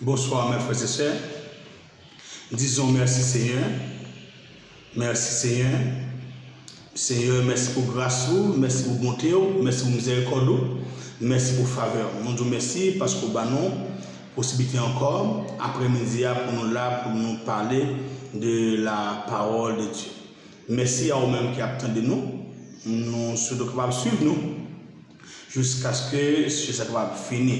Bonsoir mes frères et sœurs. Disons merci Seigneur. Merci Seigneur. Seigneur, merci pour grâce, merci pour bonté, merci pour miséricorde, merci pour faveur. Nous disons merci parce que nous avons possibilité encore, après-midi, pour nous là, pour nous parler de la parole de Dieu. Merci à vous-même qui attendez nous. Nous sommes capables de suivre nous jusqu'à ce que ce soit capable de finir.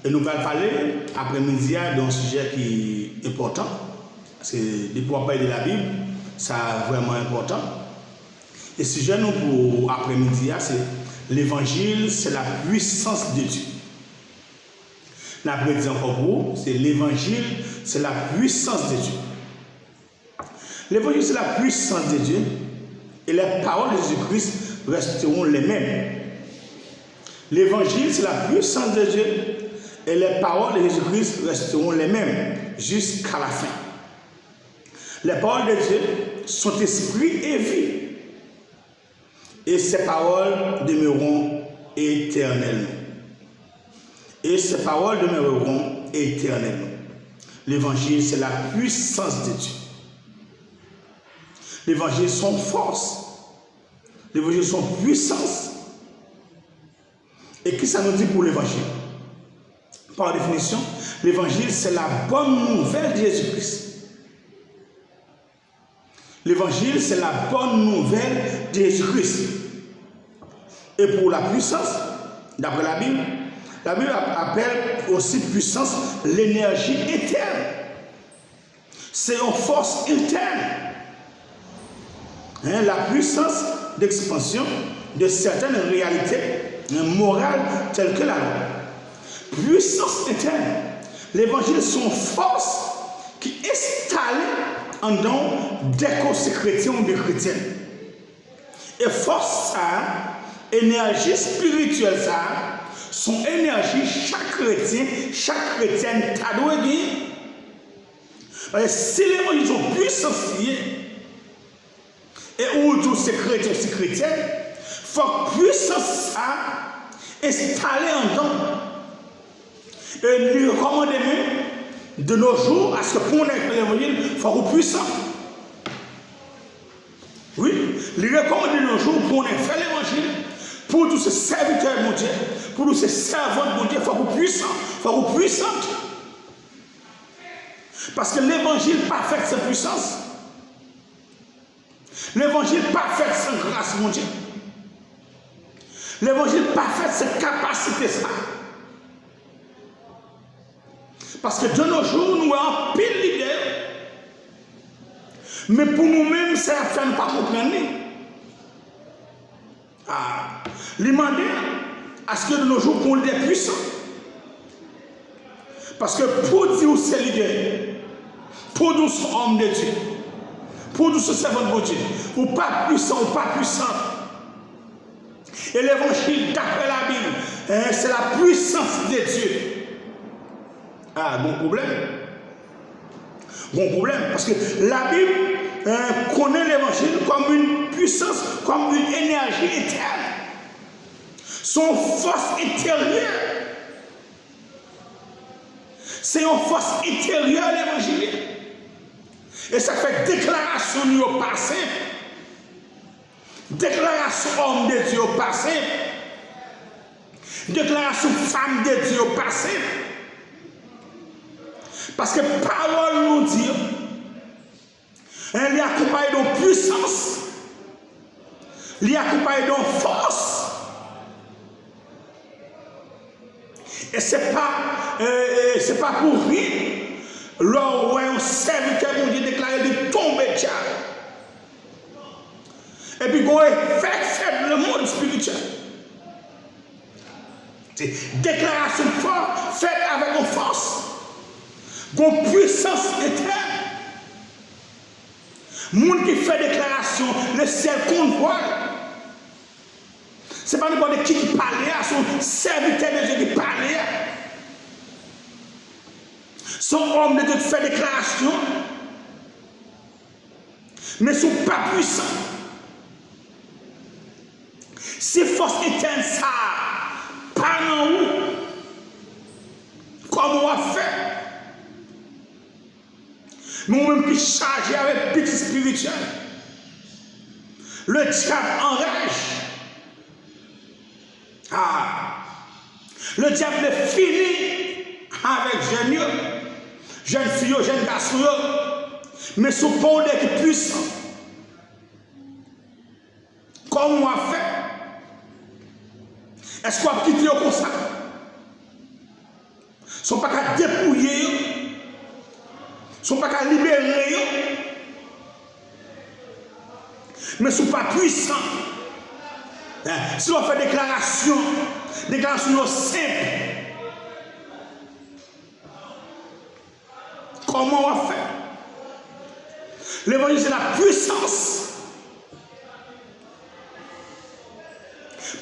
Et nous allons parler après-midi d'un sujet qui est important. Parce que depuis qu'on parle de la Bible, c'est vraiment important. Et ce sujet nous pour après-midi, c'est l'évangile, c'est la puissance de Dieu. L'après-midi encore pour vous, c'est l'évangile, c'est la puissance de Dieu. L'évangile, c'est la puissance de Dieu. Et les paroles de Jésus-Christ resteront les mêmes. L'évangile, c'est la puissance de Dieu. Et les paroles de Jésus-Christ resteront les mêmes jusqu'à la fin. Les paroles de Dieu sont esprit et vie. Et ces paroles demeureront éternellement. Et ces paroles demeureront éternellement. L'évangile, c'est la puissance de Dieu. L'évangile, son force. L'évangile, son puissance. Et qu'est-ce que ça nous dit pour l'évangile? Par définition, l'évangile, c'est la bonne nouvelle de Jésus-Christ. L'évangile, c'est la bonne nouvelle de Jésus-Christ. Et pour la puissance, d'après la Bible appelle aussi puissance l'énergie interne. C'est une force interne. La puissance d'expansion de certaines réalités morales telles que la loi. Puissance interne. L'évangile, c'est une force qui est installée en don des chrétiens ou des chrétiens. Et force ça, énergie spirituelle ça, son énergie, chaque chrétien, chaque chrétienne, t'as doit dire. Si l'évangile sont puissance, et où tous ces chrétiens, ces chrétiennes, il faut que puissance ça, installée en don. Et lui recommander de nos jours à ce que pour l'évangile, il faut être puissant. Oui, lui recommande de nos jours pour faire l'évangile, pour tous ces serviteurs de Dieu, pour tous ces servants de Dieu, il faut être puissant, il faut être puissante. Parce que l'évangile parfait, c'est puissance. L'évangile parfait, c'est grâce, mon Dieu. L'évangile parfait, c'est capacité, ça. Parce que de nos jours, nous avons pile l'idée. Mais pour nous-mêmes, c'est à faire ne pas comprendre. Demander à ce que de nos jours, qu'on est puissant. Parce que pour dire c'est l'idée, pour nous, sommes hommes de Dieu, pour nous, sommes servants de Dieu, ou pas puissant, ou pas puissant. Et l'évangile, d'après la Bible, c'est la puissance de Dieu. Bon problème. Bon problème. Parce que la Bible connaît l'évangile comme une puissance, comme une énergie éternelle. Son force intérieure. C'est une force intérieure l'évangile. Et ça fait déclaration au passé. Déclaration homme de Dieu au passé. Déclaration femme de Dieu au passé. Parce que parole nous dit, elle est accompagnée de puissance, elle est accompagnée de force. Et ce n'est pas pour rien, lors où un serviteur de Dieu déclaré de tomber de diable. Et puis, il fait faible le monde spirituel. C'est déclaration forte faite avec une force. Une puissance éternelle. Monde qui fait déclaration, le ciel qu'on voit. Ce n'est pas n'importe qui parle, son serviteur de Dieu qui parle. Son homme de Dieu qui fait déclaration, mais ne sont pas puissants. Ces forces éternelles, ça, pas en où, comme on a fait. Nous-mêmes qui chargés avec petit spirituel. Le diable enrage. Le diable est fini avec jeunes filles, jeunes garçons, mais sous pôle qui est puissant. Comme on a fait, est-ce qu'on a quitté comme ça? Ils ne sont pas qu'à dépouiller, ils ne sont pas qu'à libérer, mais ils ne sont pas puissants. Si on fait déclaration simple, comment on va faire? L'évangile, c'est la puissance.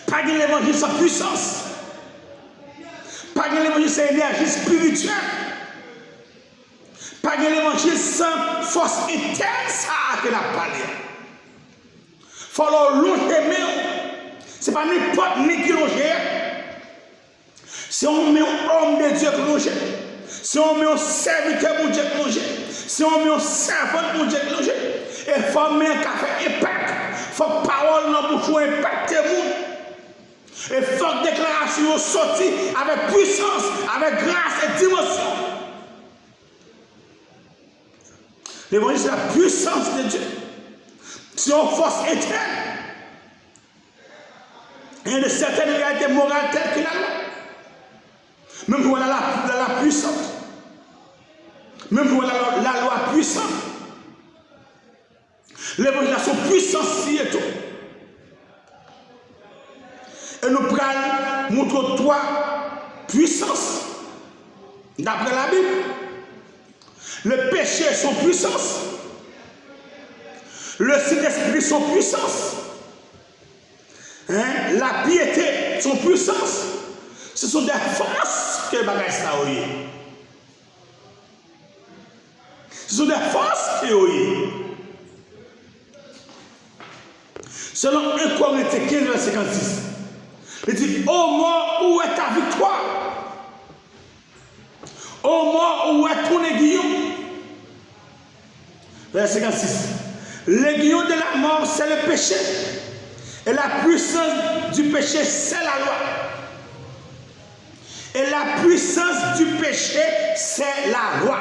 Pas de l'évangile sans puissance. Pas de l'évangile sans énergie spirituelle. Pas de l'évangile sans force interne, ça que la parlé. Il faut longer. Ce n'est pas n'importe qui loge. Si on met un homme de Dieu qui loge, si on met un serviteur de Dieu qui loge, si on met un servant de Dieu qui loge, il faut mettre un café impact. Il faut parole dans la bouche impacter le monde. Et faut que déclaration sortie avec puissance, avec grâce et dimension. L'évangile, c'est la puissance de Dieu. C'est une force éternelle. Il y a de certaines réalités morales telles que la loi. Même pour la puissance. Même pour la loi puissante. L'évangile a son puissance si et tout. Et nous prenons montre trois puissances. D'après la Bible. Le péché est son puissance. Le Saint-Esprit son puissance. La piété son puissance. Ce sont des forces que le bagage ça a. Ce sont des forces qui ont. Selon 1 Corinthiens 15, verset 56. Il dit, ô mort, où est ta victoire? Ô mort, où est ton aiguillon? Verset 56. L'aiguillon de la mort, c'est le péché. Et la puissance du péché, c'est la loi. Et la puissance du péché, c'est la loi.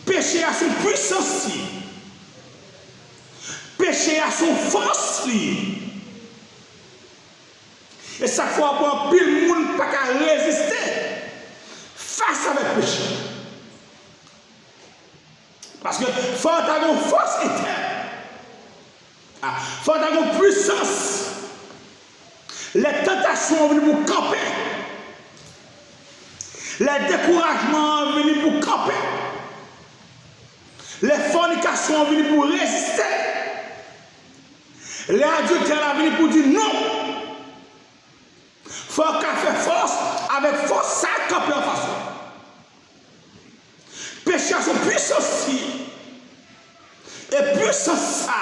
Péché a son puissance. Péché a son force. Et chaque fois qu'on pile le monde pas qu'à résister face avec le péché. Parce que faut avoir une force interne. Faut avoir une puissance. Les tentations viennent pour camper. Les découragements viennent pour camper. Les fornications viennent pour résister. Les adultères viennent pour dire non. Il faut qu'on fasse force, avec force, ça camper en face. Péché a son puissance. Et puissance ça,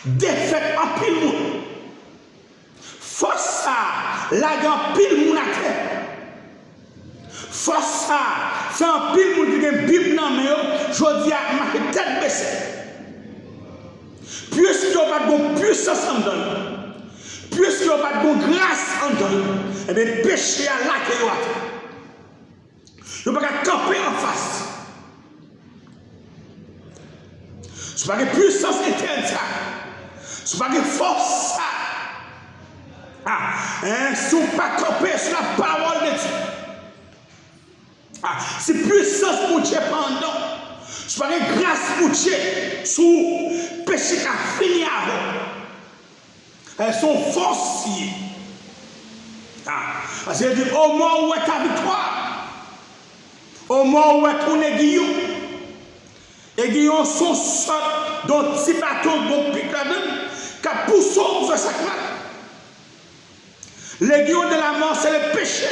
défaite en pile monde. Force ça, la grande pile monde à terre. Force ça, c'est un pile monde qui a une Bible dans mais je dis à ma tête baissée. Puisqu'il n'y a pas de puissance en donne. Puisqu'il n'y a pas de grâce en donne, et bien péché à la que vous avez. Vous ne pouvez pas camper en face. Ce n'est pas de puissance interne ça. Ce n'est pas de force ça. Si vous ne pas camper sur la parole de Dieu. C'est puissance pour Dieu pendant. Ce n'est pas de grâce pour Dieu sous péché qui a fini avant. Elles sont forcées. Parce qu'elle dit, au moins où est ta victoire? Au moins où est ton aiguillon? Aiguillon sont sortes d'un petit bateau, d'un pic là-dedans, qui a poussé au feu sac mal. L'aiguillon de la mort, c'est le péché.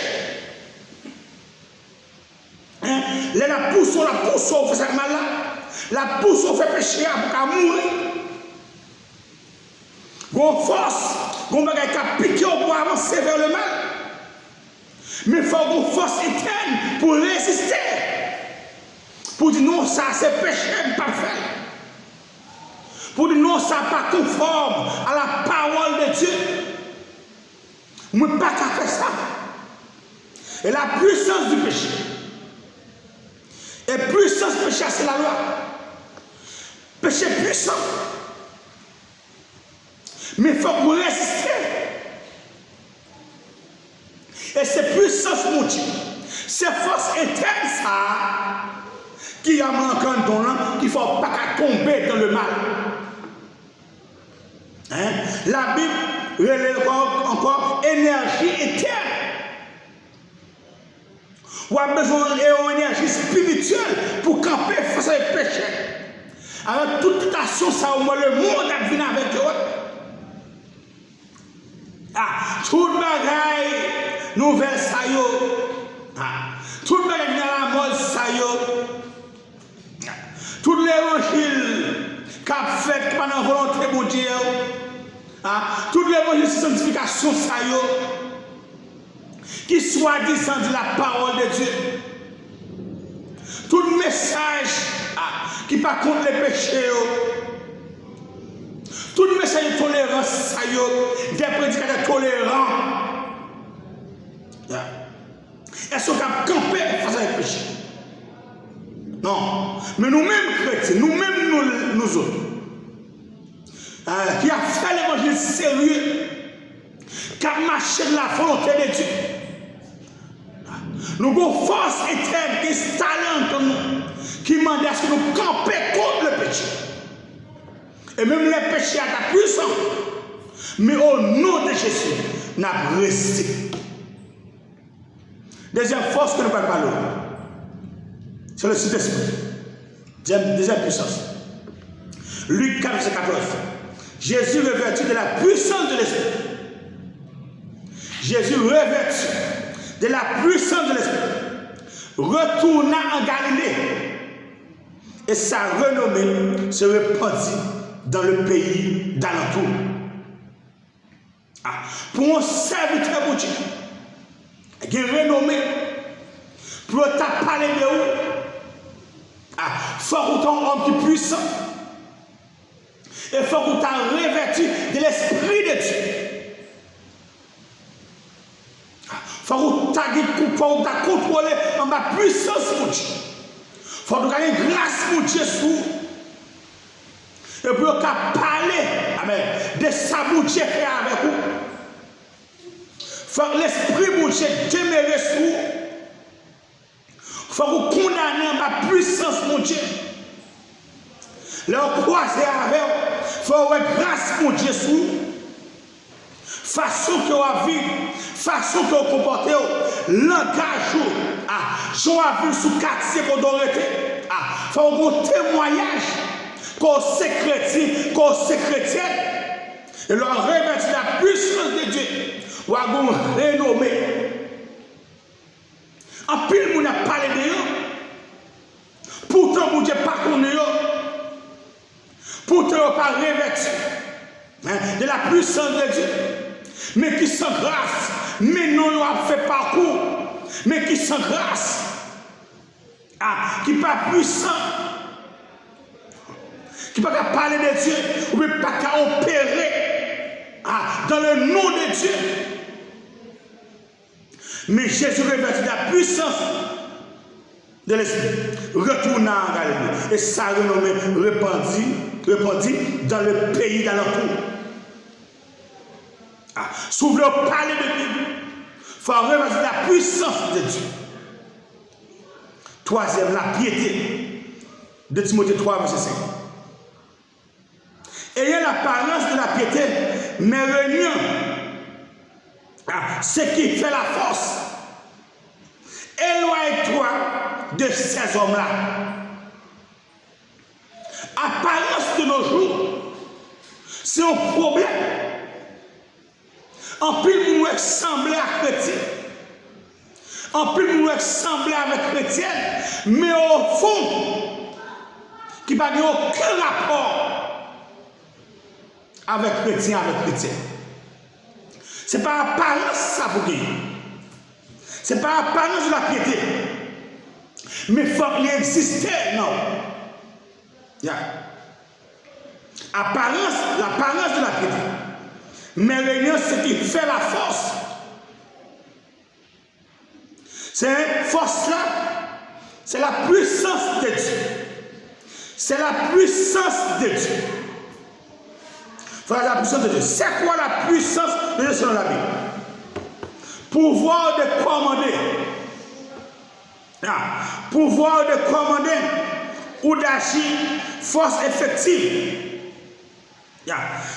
La pousse au feu sac mal là. La pousse au feu péché pour mourir. Gon force, gon bagay qui a piqué au bois avancer vers le mal. Mais il faut une force interne pour résister. Pour dire non, ça c'est péché, pas faire. Pour dire non, ça pas conforme à la parole de Dieu. Moi, pas qu'à faire ça. Et la puissance du péché. Et puissance du péché, c'est la loi. Péché puissant. Mais il faut résister. Et c'est puissance, mon Dieu. C'est force interne, ça, qui a manqué un don, qu'il ne faut pas tomber dans le mal. Hein? La Bible relève encore énergie interne. On a besoin d'une énergie spirituelle pour camper face à le péché. Avec toute action, ça au moins le monde a venu avec eux. Ah, tout bagaille nouvelle ça yo. Ah, tout bagaille dans la mode ça yo. Tout l'évangile qu'a fait pendant volonté de Dieu. Ah, tout l'évangile sanctification ça yo. Qui soit disant de la parole de Dieu. Tout message qui pas contre les péchés. Tout message de tolérance, des prédicateurs tolérants. Est-ce qu'on a campé face à péché? Non. Mais nous-mêmes chrétiens, nous-mêmes nous autres, qui a fait l'évangile sérieux, qui a marché de la volonté de Dieu. Nous avons force interne installée en nous qui demande à ce que nous campions contre le péché. Et même les péchés à ta puissance. Mais au nom de Jésus, nous avons resté. Deuxième force que nous parlons parler, c'est le Saint-Esprit. Deuxième puissance. Luc 4, verset 14. Jésus revêtu de la puissance de l'Esprit. Jésus revêtu de la puissance de l'Esprit retourna en Galilée et sa renommée se répandit dans le pays d'alentour. Pour un serviteur de Dieu, il y a une renommée pour te parler de où? Faut que tu un homme qui est puissant. Et faut que tu aies revêtu de l'Esprit de Dieu. Faut que tu aies contrôlé en ma puissance, mon Dieu. Faut que tu aies grâce, mon Dieu, sur. Et pour que tu parler, amen, de ça, mon Dieu, fait avec vous. Faut que l'Esprit, mon Dieu, demeure sur vous. Faut que vous condamnez ma puissance, mon Dieu. Leur croiser avec vous. Faut que grâce, mon Dieu, sur vous. Façon que vous vivez, façon que vous comportez, langage, j'en ai vu sous quartier qu'on doit arrêter. Il faut un témoignage qu'on s'est chrétien, et leur revêtir la puissance de Dieu, ou à vous renommer. En pile, vous n'avez parlé de eux, pourtant, vous n'avez pas connu eux, pourtant, vous n'avez pas revêtu de la puissance de Dieu. Mais qui sans grâce, mais non, ils ont fait parcours, mais qui sans grâce, qui n'est pas puissant, qui ne peut pas parler de Dieu, ou ne peut pas opérer dans le nom de Dieu. Mais Jésus revêtit la puissance de l'Esprit, retourna en Galilée, et sa renommée répandit dans le pays d'alentour. Si vous voulez parler de Bible, il faut revêtir la puissance de Dieu. Troisième, la piété. De Timothée 3, verset 5. Ayant l'apparence de la piété, mais réunion ce qui fait la force. Éloigne-toi de ces hommes-là. Apparence de nos jours, c'est un problème. En plus, nous ressembler à chrétien. En plus, nous ressembler avec chrétien. Mais au fond, qui n'a aucun rapport avec chrétien, Ce n'est pas apparence ça pour gagner. Ce n'est pas apparence de la piété. Mais il faut qu'il existe, non. L'apparence de la piété. Mais réunion, c'est ce qui fait la force. Cette force-là, c'est la puissance de Dieu. C'est la puissance de Dieu. La puissance de Dieu. C'est quoi la puissance de Dieu selon la Bible? Pouvoir de commander. Pouvoir de commander ou d'agir, force effective.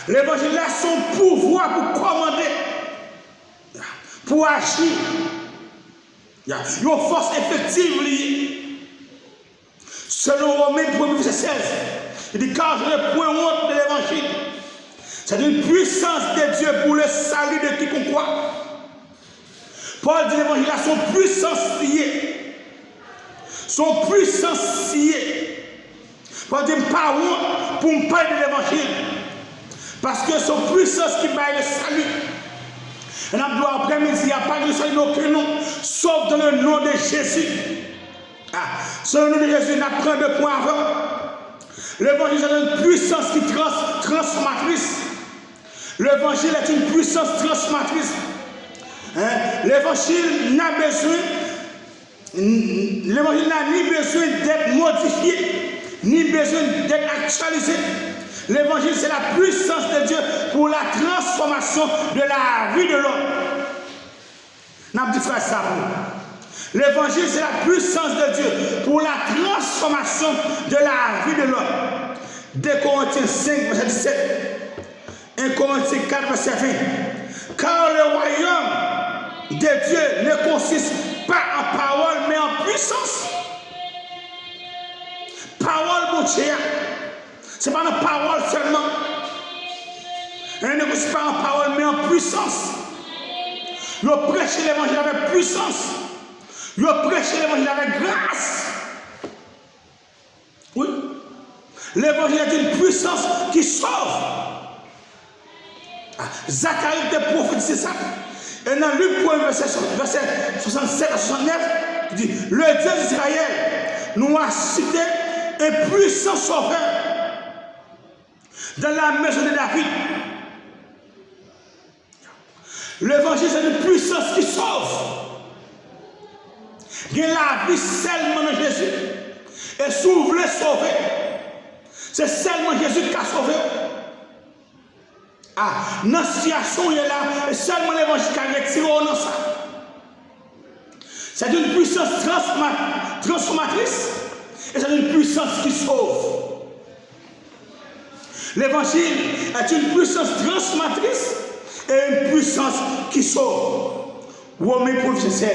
L'évangile a son pouvoir pour commander, pour agir. Il y a une force effective liée. Selon Romains 1, verset 16, il dit car je n'ai point honte de l'évangile. C'est une puissance de Dieu pour le salut de quiconque croit. Paul dit l'évangile a son puissance liée. Son puissance liée. Paul dit pas honte pour me parler de l'évangile. Parce que son puissance qui baille le salut. Et dans l'après-midi, il n'y a pas de salut aucun nom, sauf dans le nom de Jésus. Sur le nom de Jésus, il apprend 2 points avant. L'évangile est une puissance qui transformatrice. L'évangile est une puissance transformatrice. L'évangile n'a ni besoin d'être modifié, ni besoin d'être actualisé. L'évangile, c'est la puissance de Dieu pour la transformation de la vie de l'homme. N'a dit frère ça. L'évangile, c'est la puissance de Dieu pour la transformation de la vie de l'homme. 2 Corinthiens 5, verset 17. 1 Corinthiens 4, verset 20. Car le royaume de Dieu ne consiste pas en parole, mais en puissance. Parole, mon Dieu. Ce n'est pas une parole seulement. Elle ne consiste pas en parole, mais en puissance. Il prêche l'évangile avec puissance. Il prêche l'évangile avec grâce. Oui. L'évangile est une puissance qui sauve. Zacharie était prophétisé ça. Et dans Luc 1, verset 67 à 69, il dit le Dieu d'Israël nous a cité un puissant sauveur dans la maison de David. L'évangile, c'est une puissance qui sauve. Il y a la vie seulement de Jésus. Et si vous voulez sauver, c'est seulement Jésus qui a sauvé. Dans la situation, il est là, et seulement l'évangile qui a retiré dans ça. C'est une puissance transformatrice, et c'est une puissance qui sauve. L'évangile est une puissance transformatrice et une puissance qui sauve. Romains 1, verset 16.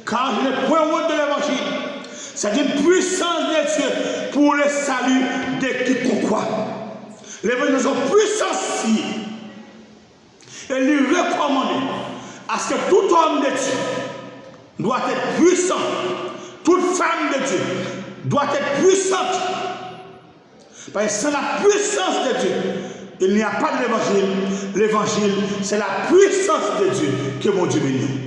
Car je n'ai point honte de l'évangile. C'est une puissance de Dieu pour le salut de quiconque croit. L'évangile est une puissance ici. Et lui recommander à ce que tout homme de Dieu doit être puissant. Toute femme de Dieu doit être puissante. Parce que sans la puissance de Dieu, il n'y a pas de l'évangile. L'évangile, c'est la puissance de Dieu que mon Dieu bénit.